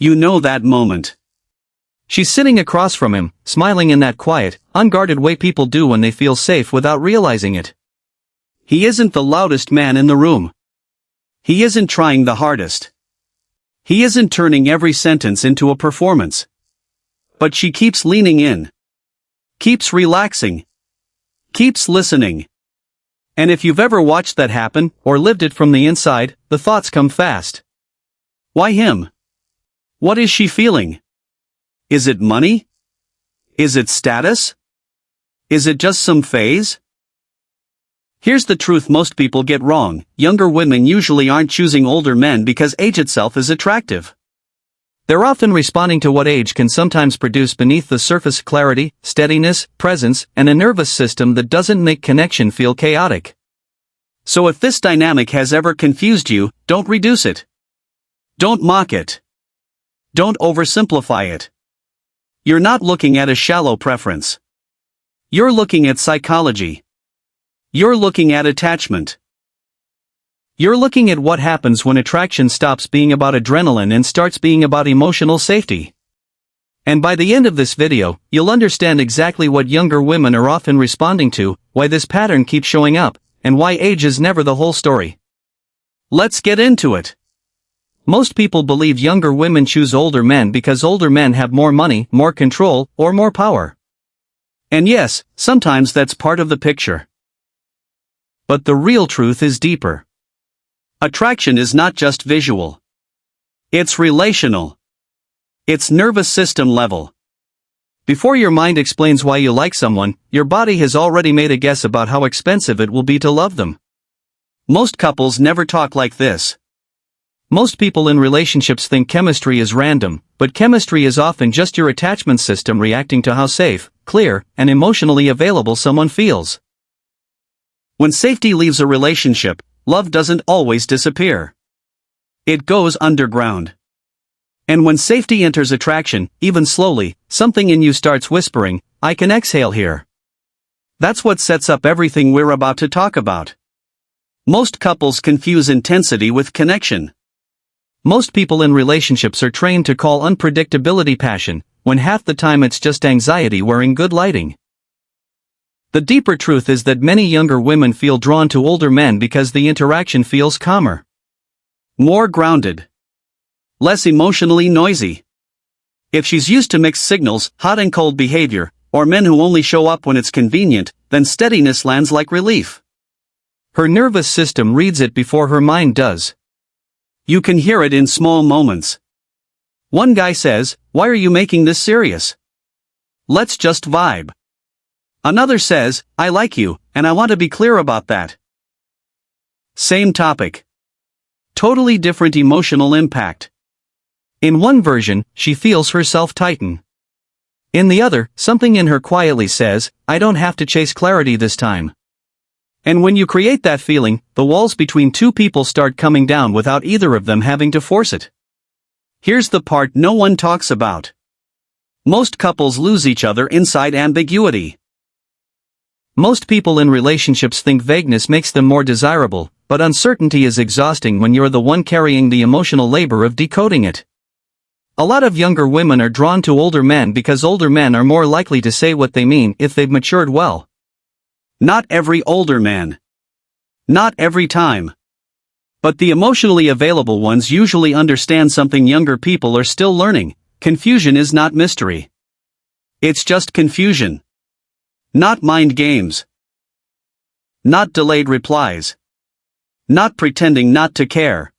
You know that moment. She's sitting across from him, smiling in that quiet, unguarded way people do when they feel safe without realizing it. He isn't the loudest man in the room. He isn't trying the hardest. He isn't turning every sentence into a performance. But she keeps leaning in. Keeps relaxing. Keeps listening. And if you've ever watched that happen, or lived it from the inside, the thoughts come fast. Why him? What is she feeling? Is it money? Is it status? Is it just some phase? Here's the truth most people get wrong: younger women usually aren't choosing older men because age itself is attractive. They're often responding to what age can sometimes produce beneath the surface: clarity, steadiness, presence, and a nervous system that doesn't make connection feel chaotic. So if this dynamic has ever confused you, don't reduce it. Don't mock it. Don't oversimplify it. You're not looking at a shallow preference. You're looking at psychology. You're looking at attachment. You're looking at what happens when attraction stops being about adrenaline and starts being about emotional safety. And by the end of this video, you'll understand exactly what younger women are often responding to, why this pattern keeps showing up, and why age is never the whole story. Let's get into it. Most people believe younger women choose older men because older men have more money, more control, or more power. And yes, sometimes that's part of the picture. But the real truth is deeper. Attraction is not just visual. It's relational. It's nervous system level. Before your mind explains why you like someone, your body has already made a guess about how expensive it will be to love them. Most couples never talk like this. Most people in relationships think chemistry is random, but chemistry is often just your attachment system reacting to how safe, clear, and emotionally available someone feels. When safety leaves a relationship, love doesn't always disappear. It goes underground. And when safety enters attraction, even slowly, something in you starts whispering, "I can exhale here." That's what sets up everything we're about to talk about. Most couples confuse intensity with connection. Most people in relationships are trained to call unpredictability passion, when half the time it's just anxiety wearing good lighting. The deeper truth is that many younger women feel drawn to older men because the interaction feels calmer. More grounded. Less emotionally noisy. If she's used to mixed signals, hot and cold behavior, or men who only show up when it's convenient, then steadiness lands like relief. Her nervous system reads it before her mind does. You can hear it in small moments. One guy says, "Why are you making this serious? Let's just vibe." Another says, "I like you, and I want to be clear about that." Same topic. Totally different emotional impact. In one version, she feels herself tighten. In the other, something in her quietly says, "I don't have to chase clarity this time." And when you create that feeling, the walls between two people start coming down without either of them having to force it. Here's the part no one talks about. Most couples lose each other inside ambiguity. Most people in relationships think vagueness makes them more desirable, but uncertainty is exhausting when you're the one carrying the emotional labor of decoding it. A lot of younger women are drawn to older men because older men are more likely to say what they mean if they've matured well. Not every older man. Not every time. But the emotionally available ones usually understand something younger people are still learning: confusion is not mystery. It's just confusion. Not mind games. Not delayed replies. Not pretending not to care.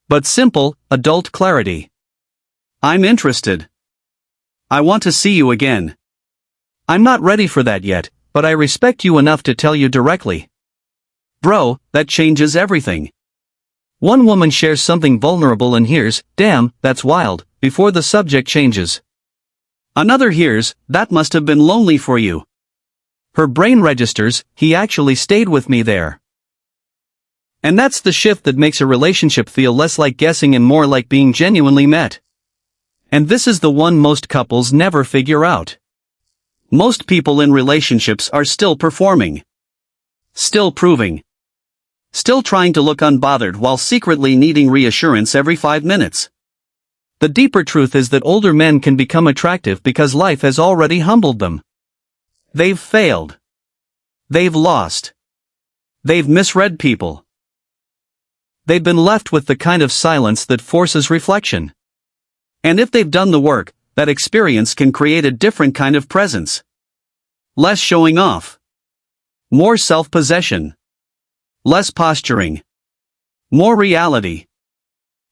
But simple, adult clarity. I'm interested. I want to see you again. I'm not ready for that yet, but I respect you enough to tell you directly. Bro, that changes everything. One woman shares something vulnerable and hears, "Damn, that's wild," before the subject changes. Another hears, "That must have been lonely for you." Her brain registers, "He actually stayed with me there." And that's the shift that makes a relationship feel less like guessing and more like being genuinely met. And this is the one most couples never figure out. Most people in relationships are still performing. Still proving. Still trying to look unbothered while secretly needing reassurance every 5 minutes. The deeper truth is that older men can become attractive because life has already humbled them. They've failed. They've lost. They've misread people. They've been left with the kind of silence that forces reflection. And if they've done the work, that experience can create a different kind of presence. Less showing off. More self-possession. Less posturing. More reality.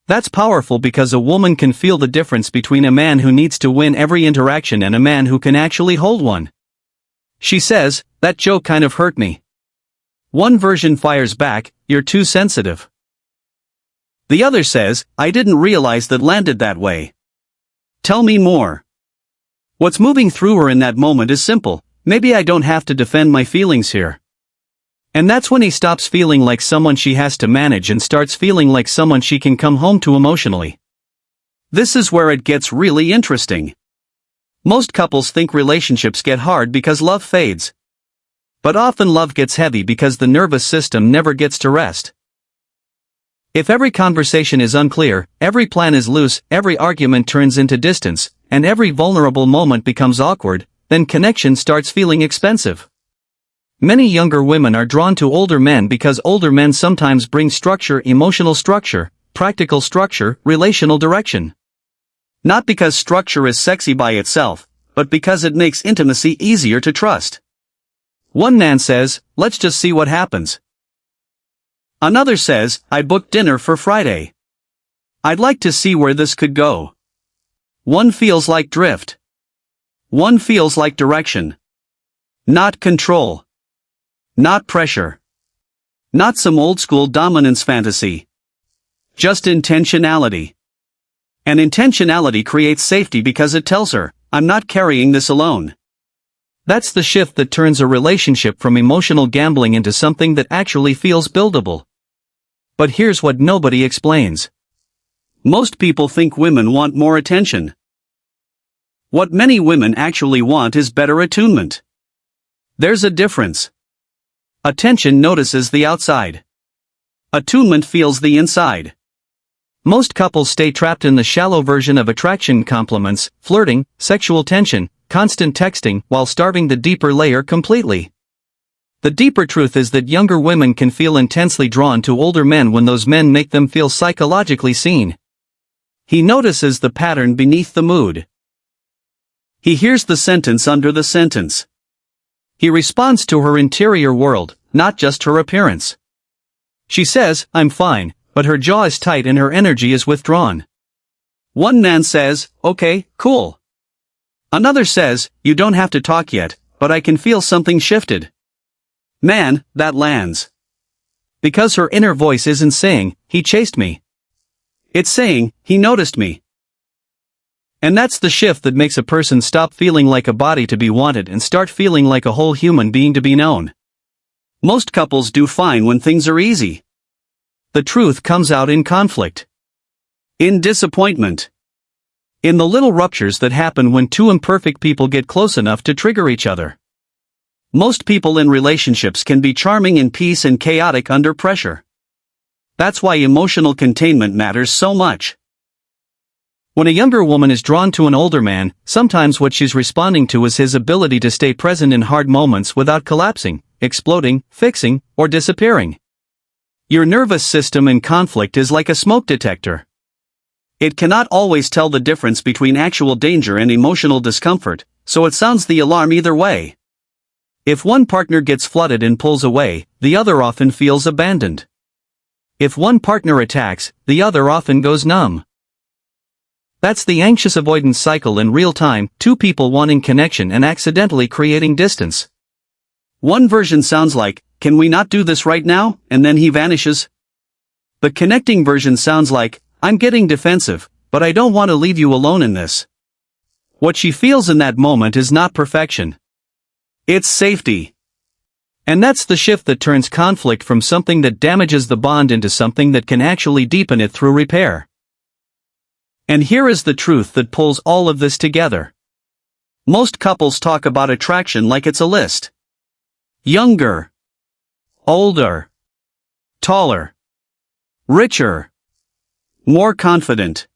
That's powerful because a woman can feel the difference between a man who needs to win every interaction and a man who can actually hold one. She says, "That joke kind of hurt me." One version fires back, "You're too sensitive." The other says, "I didn't realize that landed that way. Tell me more." What's moving through her in that moment is simple: maybe I don't have to defend my feelings here. And that's when he stops feeling like someone she has to manage and starts feeling like someone she can come home to emotionally. This is where it gets really interesting. Most couples think relationships get hard because love fades. But often love gets heavy because the nervous system never gets to rest. If every conversation is unclear, every plan is loose, every argument turns into distance, and every vulnerable moment becomes awkward, then connection starts feeling expensive. Many younger women are drawn to older men because older men sometimes bring structure, emotional structure, practical structure, relational direction. Not because structure is sexy by itself, but because it makes intimacy easier to trust. One man says, "Let's just see what happens." Another says, "I booked dinner for Friday. I'd like to see where this could go." One feels like drift. One feels like direction. Not control. Not pressure. Not some old-school dominance fantasy. Just intentionality. And intentionality creates safety because it tells her, "I'm not carrying this alone." That's the shift that turns a relationship from emotional gambling into something that actually feels buildable. But here's what nobody explains. Most people think women want more attention. What many women actually want is better attunement. There's a difference. Attention notices the outside. Attunement feels the inside. Most couples stay trapped in the shallow version of attraction: compliments, flirting, sexual tension, constant texting, while starving the deeper layer completely. The deeper truth is that younger women can feel intensely drawn to older men when those men make them feel psychologically seen. He notices the pattern beneath the mood. He hears the sentence under the sentence. He responds to her interior world, not just her appearance. She says, "I'm fine," but her jaw is tight and her energy is withdrawn. One man says, "Okay, cool." Another says, "You don't have to talk yet, but I can feel something shifted." Man, that lands. Because her inner voice isn't saying, "He chased me." It's saying, "He noticed me." And that's the shift that makes a person stop feeling like a body to be wanted and start feeling like a whole human being to be known. Most couples do fine when things are easy. The truth comes out in conflict. In disappointment. In the little ruptures that happen when two imperfect people get close enough to trigger each other. Most people in relationships can be charming in peace and chaotic under pressure. That's why emotional containment matters so much. When a younger woman is drawn to an older man, sometimes what she's responding to is his ability to stay present in hard moments without collapsing, exploding, fixing, or disappearing. Your nervous system in conflict is like a smoke detector. It cannot always tell the difference between actual danger and emotional discomfort, so it sounds the alarm either way. If one partner gets flooded and pulls away, the other often feels abandoned. If one partner attacks, the other often goes numb. That's the anxious avoidance cycle in real time, two people wanting connection and accidentally creating distance. One version sounds like, "Can we not do this right now?" and then he vanishes. The connecting version sounds like, "I'm getting defensive, but I don't want to leave you alone in this." What she feels in that moment is not perfection. It's safety. And that's the shift that turns conflict from something that damages the bond into something that can actually deepen it through repair. And here is the truth that pulls all of this together. Most couples talk about attraction like it's a list. Younger. Older. Taller. Richer. More confident.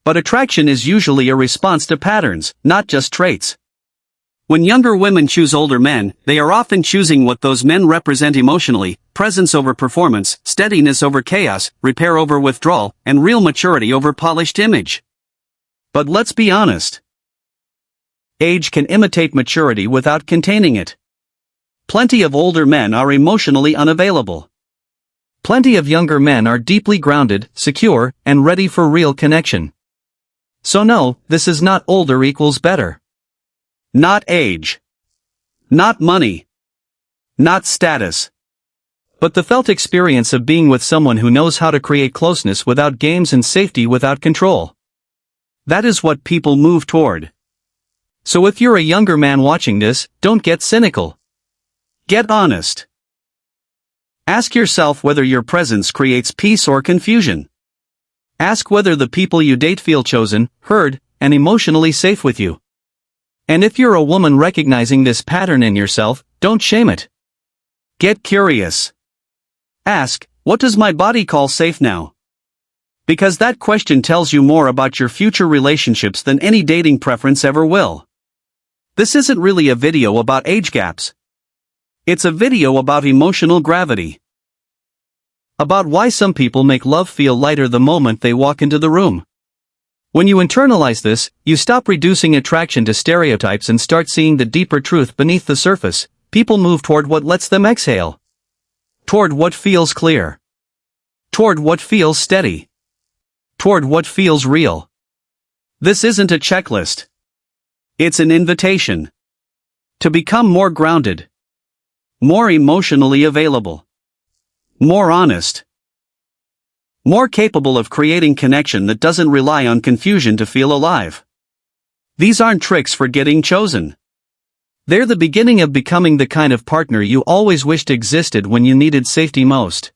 But attraction is usually a response to patterns, not just traits. When younger women choose older men, they are often choosing what those men represent emotionally: presence over performance, steadiness over chaos, repair over withdrawal, and real maturity over polished image. But let's be honest. Age can imitate maturity without containing it. Plenty of older men are emotionally unavailable. Plenty of younger men are deeply grounded, secure, and ready for real connection. So no, this is not older equals better. Not age. Not money. Not status. But the felt experience of being with someone who knows how to create closeness without games and safety without control. That is what people move toward. So if you're a younger man watching this, don't get cynical. Get honest. Ask yourself whether your presence creates peace or confusion. Ask whether the people you date feel chosen, heard, and emotionally safe with you. And if you're a woman recognizing this pattern in yourself, don't shame it. Get curious. Ask, what does my body call safe now? Because that question tells you more about your future relationships than any dating preference ever will. This isn't really a video about age gaps. It's a video about emotional gravity. About why some people make love feel lighter the moment they walk into the room. When you internalize this, you stop reducing attraction to stereotypes and start seeing the deeper truth beneath the surface. People move toward what lets them exhale. Toward what feels clear. Toward what feels steady. Toward what feels real. This isn't a checklist. It's an invitation. To become more grounded. More emotionally available. More honest. More capable of creating connection that doesn't rely on confusion to feel alive. These aren't tricks for getting chosen. They're the beginning of becoming the kind of partner you always wished existed when you needed safety most.